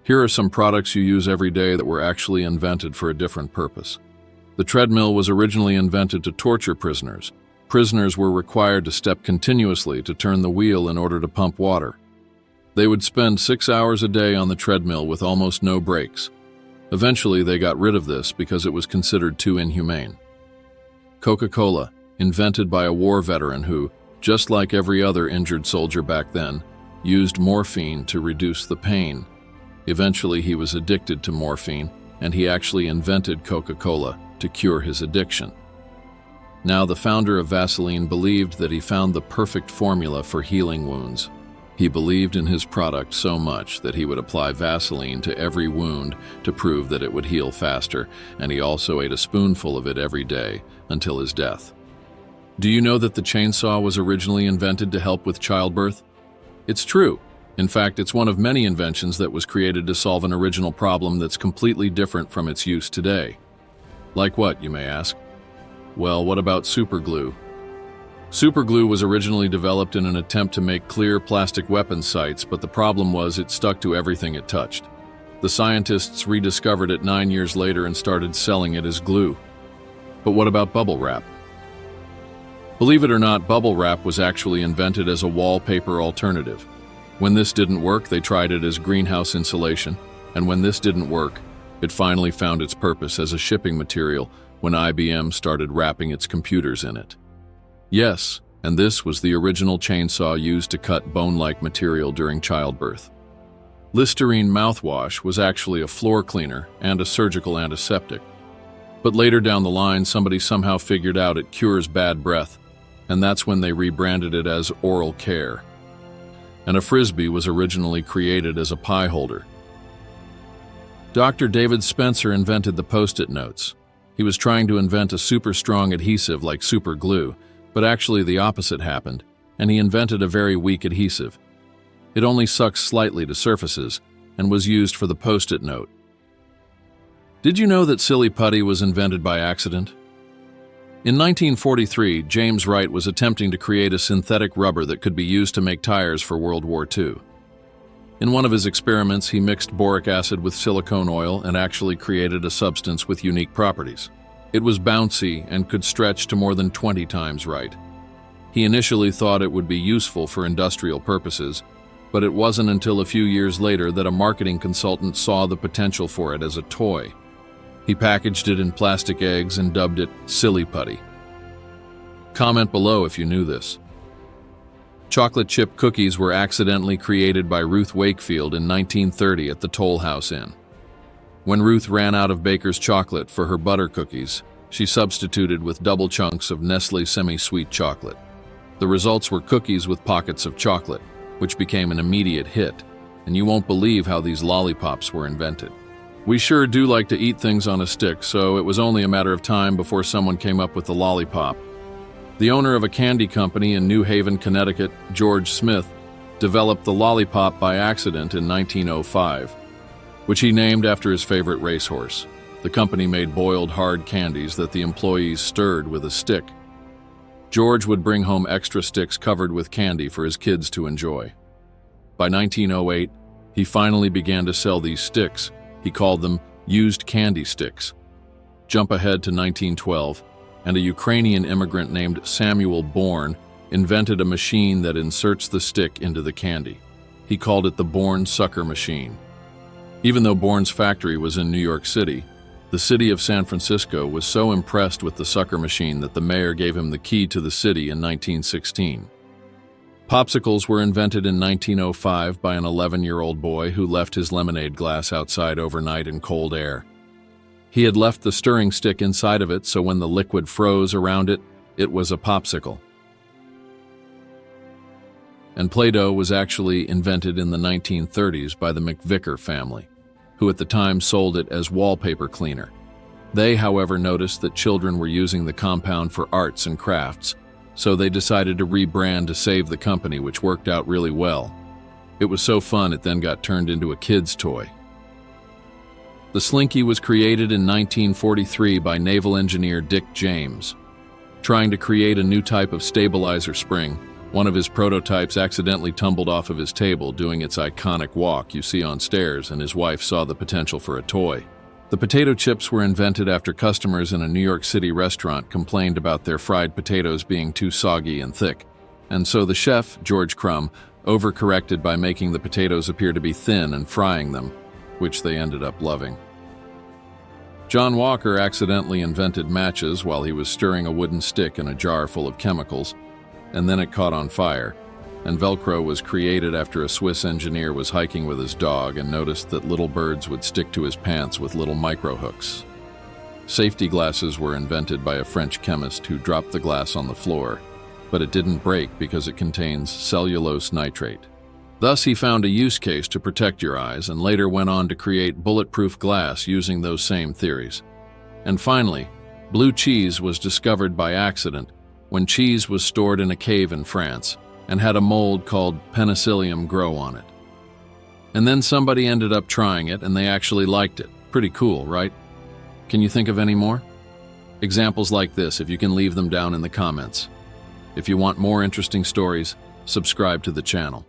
Here are some products you use every day that were actually invented for a different purpose. The treadmill was originally invented to torture prisoners. Prisoners were required to step continuously to turn the wheel in order to pump water. They would spend 6 hours a day on the treadmill with almost no breaks. Eventually, they got rid of this because it was considered too inhumane. Coca-Cola, invented by a war veteran who, just like every other injured soldier back then, used morphine to reduce the pain. Eventually, he was addicted to morphine, and he actually invented Coca-Cola to cure his addiction. Now, the founder of Vaseline believed that he found the perfect formula for healing wounds. He believed in his product so much that he would apply Vaseline to every wound to prove that it would heal faster, and he also ate a spoonful of it every day until his death. Do you know that the chainsaw was originally invented to help with childbirth? It's true. In fact, it's one of many inventions that was created to solve an original problem that's completely different from its use today. Like what, you may ask? Well, what about superglue? Superglue was originally developed in an attempt to make clear plastic weapon sights, but the problem was it stuck to everything it touched. The scientists rediscovered it 9 years later and started selling it as glue. But what about bubble wrap? Believe it or not, bubble wrap was actually invented as a wallpaper alternative. When this didn't work, they tried it as greenhouse insulation, and when this didn't work, it finally found its purpose as a shipping material when IBM started wrapping its computers in it. Yes, and this was the original chainsaw used to cut bone-like material during childbirth. Listerine mouthwash was actually a floor cleaner and a surgical antiseptic. But later down the line, somebody somehow figured out it cures bad breath, and that's when they rebranded it as oral care. And a Frisbee was originally created as a pie holder. Dr. David Spencer invented the Post-it notes. He was trying to invent a super strong adhesive like super glue, but actually the opposite happened, and he invented a very weak adhesive. It only sucks slightly to surfaces and was used for the Post-it note. Did you know that Silly Putty was invented by accident? In 1943, James Wright was attempting to create a synthetic rubber that could be used to make tires for World War II. In one of his experiments, he mixed boric acid with silicone oil and actually created a substance with unique properties. It was bouncy and could stretch to more than 20 times right. He initially thought it would be useful for industrial purposes, but it wasn't until a few years later that a marketing consultant saw the potential for it as a toy. He packaged it in plastic eggs and dubbed it Silly Putty. Comment below if you knew this. Chocolate chip cookies were accidentally created by Ruth Wakefield in 1930 at the Toll House Inn. When Ruth ran out of baker's chocolate for her butter cookies, she substituted with double chunks of Nestle semi-sweet chocolate. The results were cookies with pockets of chocolate, which became an immediate hit, and you won't believe how these lollipops were invented. We sure do like to eat things on a stick, so it was only a matter of time before someone came up with the lollipop. The owner of a candy company in New Haven, Connecticut, George Smith, developed the lollipop by accident in 1905, which he named after his favorite racehorse. The company made boiled hard candies that the employees stirred with a stick. George would bring home extra sticks covered with candy for his kids to enjoy. By 1908, he finally began to sell these sticks. He called them used candy sticks. Jump ahead to 1912, and a Ukrainian immigrant named Samuel Bourne invented a machine that inserts the stick into the candy. He called it the Bourne Sucker Machine. Even though Bourne's factory was in New York City, the city of San Francisco was so impressed with the sucker machine that the mayor gave him the key to the city in 1916. Popsicles were invented in 1905 by an 11-year-old boy who left his lemonade glass outside overnight in cold air. He had left the stirring stick inside of it, so when the liquid froze around it, it was a popsicle. And Play-Doh was actually invented in the 1930s by the McVicker family, who at the time sold it as wallpaper cleaner. They, however, noticed that children were using the compound for arts and crafts, so they decided to rebrand to save the company, which worked out really well. It was so fun it then got turned into a kid's toy. The Slinky was created in 1943 by naval engineer Dick James. Trying to create a new type of stabilizer spring, One of his prototypes accidentally tumbled off of his table, doing its iconic walk you see on stairs, and his wife saw the potential for a toy. The potato chips were invented after customers in a New York City restaurant complained about their fried potatoes being too soggy and thick. And so the chef, George Crumb, overcorrected by making the potatoes appear to be thin and frying them, which they ended up loving. John Walker accidentally invented matches while he was stirring a wooden stick in a jar full of chemicals, and then it caught on fire, and Velcro was created after a Swiss engineer was hiking with his dog and noticed that little birds would stick to his pants with little micro-hooks. Safety glasses were invented by a French chemist who dropped the glass on the floor, but it didn't break because it contains cellulose nitrate. Thus, he found a use case to protect your eyes and later went on to create bulletproof glass using those same theories. And finally, blue cheese was discovered by accident when cheese was stored in a cave in France and had a mold called penicillium grow on it. And then somebody ended up trying it and they actually liked it. Pretty cool, right? Can you think of any more? Examples like this, if you can leave them down in the comments. If you want more interesting stories, subscribe to the channel.